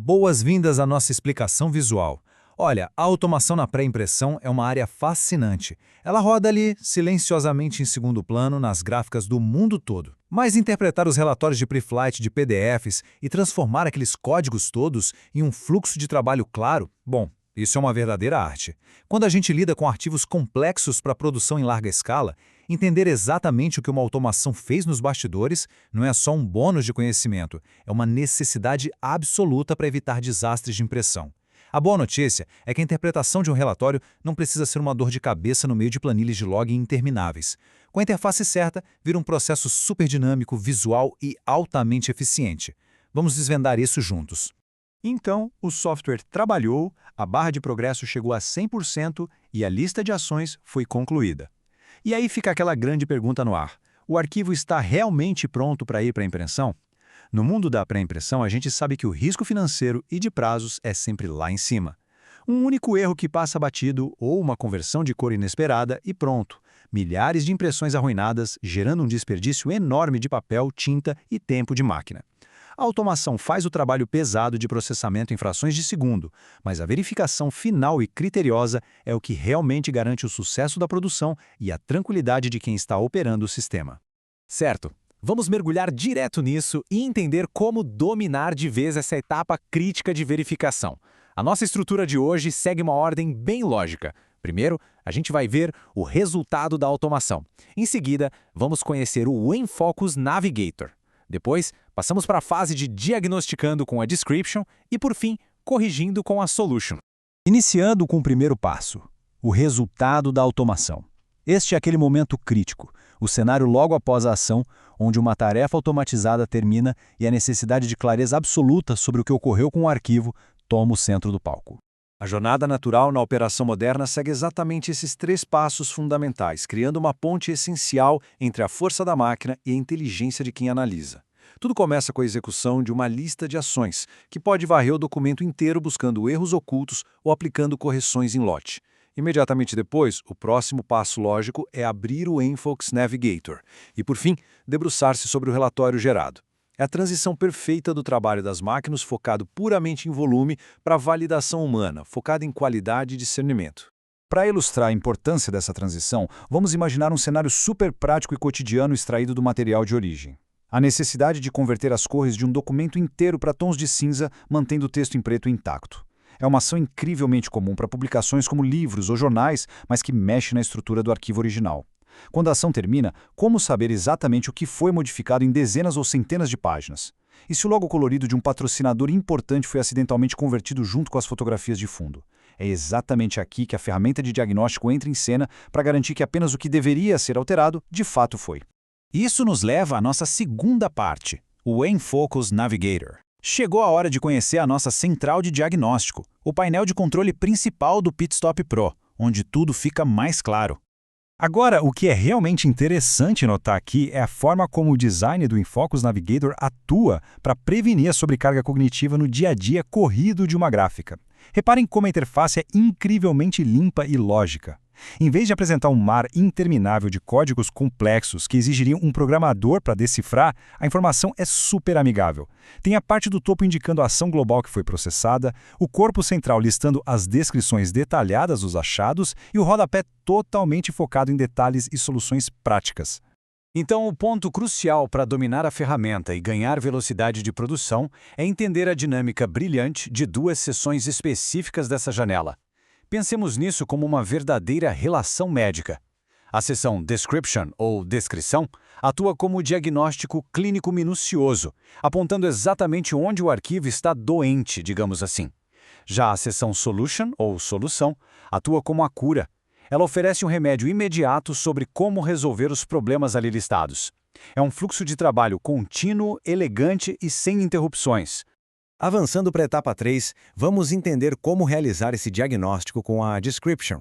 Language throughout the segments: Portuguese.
Boas-vindas à nossa explicação visual. Olha, a automação na pré-impressão é uma área fascinante. Ela roda ali, silenciosamente em segundo plano, nas gráficas do mundo todo. Mas interpretar os relatórios de pre-flight de PDFs e transformar aqueles códigos todos em um fluxo de trabalho claro, bom, isso é uma verdadeira arte. Quando a gente lida com arquivos complexos para produção em larga escala, entender exatamente o que uma automação fez nos bastidores não é só um bônus de conhecimento, é uma necessidade absoluta para evitar desastres de impressão. A boa notícia é que a interpretação de um relatório não precisa ser uma dor de cabeça no meio de planilhas de log intermináveis. Com a interface certa, vira um processo super dinâmico, visual e altamente eficiente. Vamos desvendar isso juntos. Então, o software trabalhou, a barra de progresso chegou a 100% e a lista de ações foi concluída. E aí fica aquela grande pergunta no ar: o arquivo está realmente pronto para ir para a impressão? No mundo da pré-impressão, a gente sabe que o risco financeiro e de prazos é sempre lá em cima. Um único erro que passa batido ou uma conversão de cor inesperada e pronto. Milhares de impressões arruinadas, gerando um desperdício enorme de papel, tinta e tempo de máquina. A automação faz o trabalho pesado de processamento em frações de segundo, mas a verificação final e criteriosa é o que realmente garante o sucesso da produção e a tranquilidade de quem está operando o sistema. Certo. Vamos mergulhar direto nisso e entender como dominar de vez essa etapa crítica de verificação. A nossa estrutura de hoje segue uma ordem bem lógica. Primeiro, a gente vai ver o resultado da automação. Em seguida, vamos conhecer o Enfocus Navigator. Depois, passamos para a fase de diagnosticando com a Description e, por fim, corrigindo com a Solution. Iniciando com o primeiro passo, o resultado da automação. Este é aquele momento crítico, o cenário logo após a ação, onde uma tarefa automatizada termina e a necessidade de clareza absoluta sobre o que ocorreu com o arquivo toma o centro do palco. A jornada natural na operação moderna segue exatamente esses 3 passos fundamentais, criando uma ponte essencial entre a força da máquina e a inteligência de quem analisa. Tudo começa com a execução de uma lista de ações, que pode varrer o documento inteiro buscando erros ocultos ou aplicando correções em lote. Imediatamente depois, o próximo passo lógico é abrir o Enfocus Navigator e, por fim, debruçar-se sobre o relatório gerado. É a transição perfeita do trabalho das máquinas focado puramente em volume para a validação humana, focada em qualidade e discernimento. Para ilustrar a importância dessa transição, vamos imaginar um cenário super prático e cotidiano extraído do material de origem. A necessidade de converter as cores de um documento inteiro para tons de cinza, mantendo o texto em preto intacto. É uma ação incrivelmente comum para publicações como livros ou jornais, mas que mexe na estrutura do arquivo original. Quando a ação termina, como saber exatamente o que foi modificado em dezenas ou centenas de páginas? E se o logo colorido de um patrocinador importante foi acidentalmente convertido junto com as fotografias de fundo? É exatamente aqui que a ferramenta de diagnóstico entra em cena para garantir que apenas o que deveria ser alterado, de fato foi. Isso nos leva à nossa segunda parte, o Enfocus Navigator. Chegou a hora de conhecer a nossa central de diagnóstico, o painel de controle principal do PitStop Pro, onde tudo fica mais claro. Agora, o que é realmente interessante notar aqui é a forma como o design do Enfocus Navigator atua para prevenir a sobrecarga cognitiva no dia a dia corrido de uma gráfica. Reparem como a interface é incrivelmente limpa e lógica. Em vez de apresentar um mar interminável de códigos complexos que exigiriam um programador para decifrar, a informação é super amigável. Tem a parte do topo indicando a ação global que foi processada, o corpo central listando as descrições detalhadas dos achados e o rodapé totalmente focado em detalhes e soluções práticas. Então, o ponto crucial para dominar a ferramenta e ganhar velocidade de produção é entender a dinâmica brilhante de 2 seções específicas dessa janela. Pensemos nisso como uma verdadeira relação médica. A seção Description, ou Descrição, atua como diagnóstico clínico minucioso, apontando exatamente onde o arquivo está doente, digamos assim. Já a seção Solution, ou Solução, atua como a cura. Ela oferece um remédio imediato sobre como resolver os problemas ali listados. É um fluxo de trabalho contínuo, elegante e sem interrupções. Avançando para a etapa 3, vamos entender como realizar esse diagnóstico com a Description.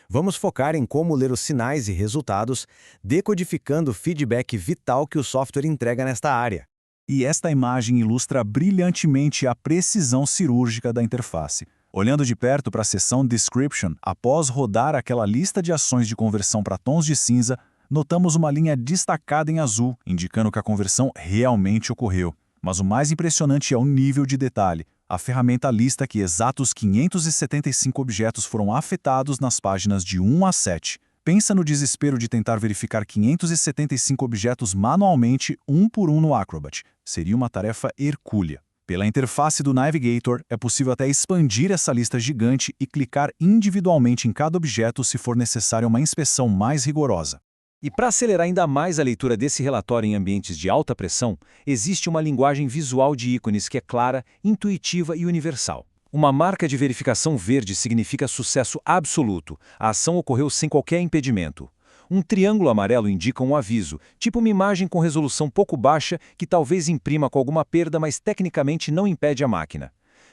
Vamos focar em como ler os sinais e resultados, decodificando o feedback vital que o software entrega nesta área. E esta imagem ilustra brilhantemente a precisão cirúrgica da interface. Olhando de perto para a seção Description, após rodar aquela lista de ações de conversão para tons de cinza, notamos uma linha destacada em azul, indicando que a conversão realmente ocorreu. Mas o mais impressionante é o nível de detalhe. A ferramenta lista que exatos 575 objetos foram afetados nas páginas de 1 a 7. Pensa no desespero de tentar verificar 575 objetos manualmente, um por um no Acrobat. Seria uma tarefa hercúlea. Pela interface do Navigator, é possível até expandir essa lista gigante e clicar individualmente em cada objeto se for necessária uma inspeção mais rigorosa. E para acelerar ainda mais a leitura desse relatório em ambientes de alta pressão, existe uma linguagem visual de ícones que é clara, intuitiva e universal. Uma marca de verificação verde significa sucesso absoluto. A ação ocorreu sem qualquer impedimento. Um triângulo amarelo indica um aviso, tipo uma imagem com resolução pouco baixa que talvez imprima com alguma perda, mas tecnicamente não impede a máquina.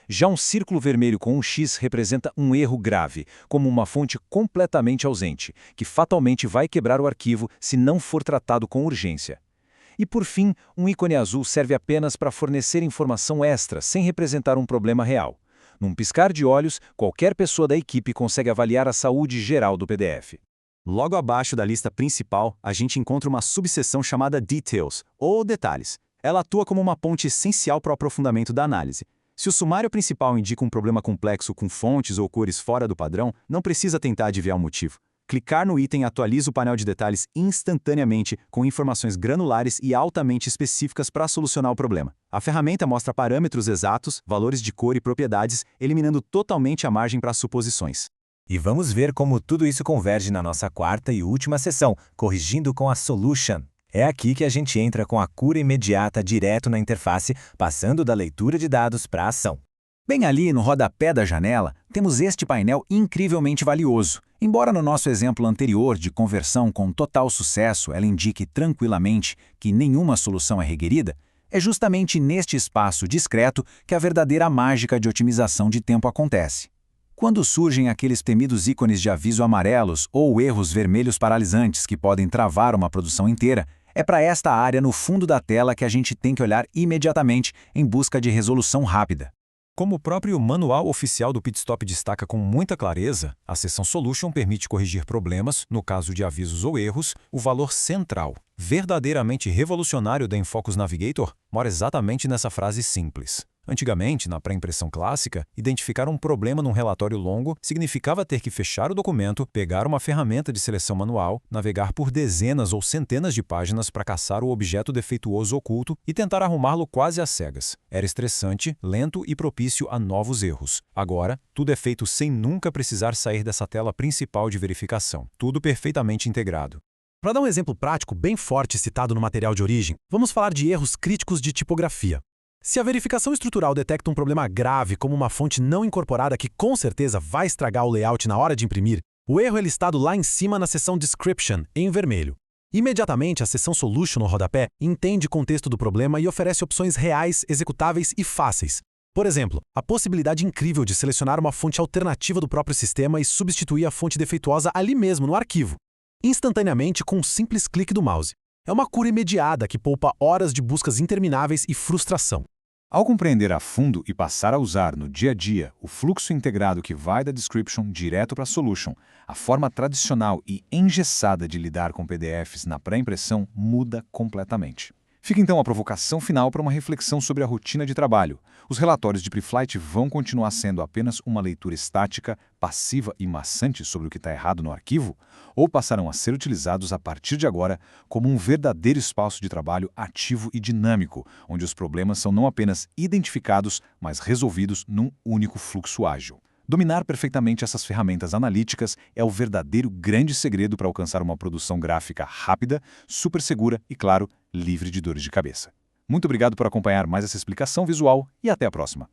Já um círculo vermelho com um X representa um erro grave, como uma fonte completamente ausente, que fatalmente vai quebrar o arquivo se não for tratado com urgência. E por fim, um ícone azul serve apenas para fornecer informação extra, sem representar um problema real. Num piscar de olhos, qualquer pessoa da equipe consegue avaliar a saúde geral do PDF. Logo abaixo da lista principal, a gente encontra uma subseção chamada Details, ou Detalhes. Ela atua como uma ponte essencial para o aprofundamento da análise. Se o sumário principal indica um problema complexo com fontes ou cores fora do padrão, não precisa tentar adivinhar o motivo. Clicar no item atualiza o painel de detalhes instantaneamente, com informações granulares e altamente específicas para solucionar o problema. A ferramenta mostra parâmetros exatos, valores de cor e propriedades, eliminando totalmente a margem para suposições. E vamos ver como tudo isso converge na nossa quarta e última sessão, corrigindo com a Solution. É aqui que a gente entra com a cura imediata direto na interface, passando da leitura de dados para a ação. Bem ali no rodapé da janela, temos este painel incrivelmente valioso. Embora no nosso exemplo anterior de conversão com total sucesso ela indique tranquilamente que nenhuma solução é requerida, é justamente neste espaço discreto que a verdadeira mágica de otimização de tempo acontece. Quando surgem aqueles temidos ícones de aviso amarelos ou erros vermelhos paralisantes que podem travar uma produção inteira, é para esta área no fundo da tela que a gente tem que olhar imediatamente em busca de resolução rápida. Como o próprio manual oficial do Pitstop destaca com muita clareza, a seção Solution permite corrigir problemas, no caso de avisos ou erros, o valor central, verdadeiramente revolucionário da Infocus Navigator, mora exatamente nessa frase simples. Antigamente, na pré-impressão clássica, identificar um problema num relatório longo significava ter que fechar o documento, pegar uma ferramenta de seleção manual, navegar por dezenas ou centenas de páginas para caçar o objeto defeituoso oculto e tentar arrumá-lo quase às cegas. Era estressante, lento e propício a novos erros. Agora, tudo é feito sem nunca precisar sair dessa tela principal de verificação. Tudo perfeitamente integrado. Para dar um exemplo prático bem forte citado no material de origem, vamos falar de erros críticos de tipografia. Se a verificação estrutural detecta um problema grave como uma fonte não incorporada que com certeza vai estragar o layout na hora de imprimir, o erro é listado lá em cima na seção Description, em vermelho. Imediatamente, a seção Solution no rodapé entende o contexto do problema e oferece opções reais, executáveis e fáceis. Por exemplo, a possibilidade incrível de selecionar uma fonte alternativa do próprio sistema e substituir a fonte defeituosa ali mesmo no arquivo, instantaneamente com um simples clique do mouse. É uma cura imediata que poupa horas de buscas intermináveis e frustração. Ao compreender a fundo e passar a usar no dia a dia o fluxo integrado que vai da Description direto para a Solution, a forma tradicional e engessada de lidar com PDFs na pré-impressão muda completamente. Fica então a provocação final para uma reflexão sobre a rotina de trabalho. Os relatórios de Preflight vão continuar sendo apenas uma leitura estática, passiva e maçante sobre o que está errado no arquivo? Ou passarão a ser utilizados a partir de agora como um verdadeiro espaço de trabalho ativo e dinâmico, onde os problemas são não apenas identificados, mas resolvidos num único fluxo ágil? Dominar perfeitamente essas ferramentas analíticas é o verdadeiro grande segredo para alcançar uma produção gráfica rápida, super segura e, claro, livre de dores de cabeça. Muito obrigado por acompanhar mais essa explicação visual e até a próxima.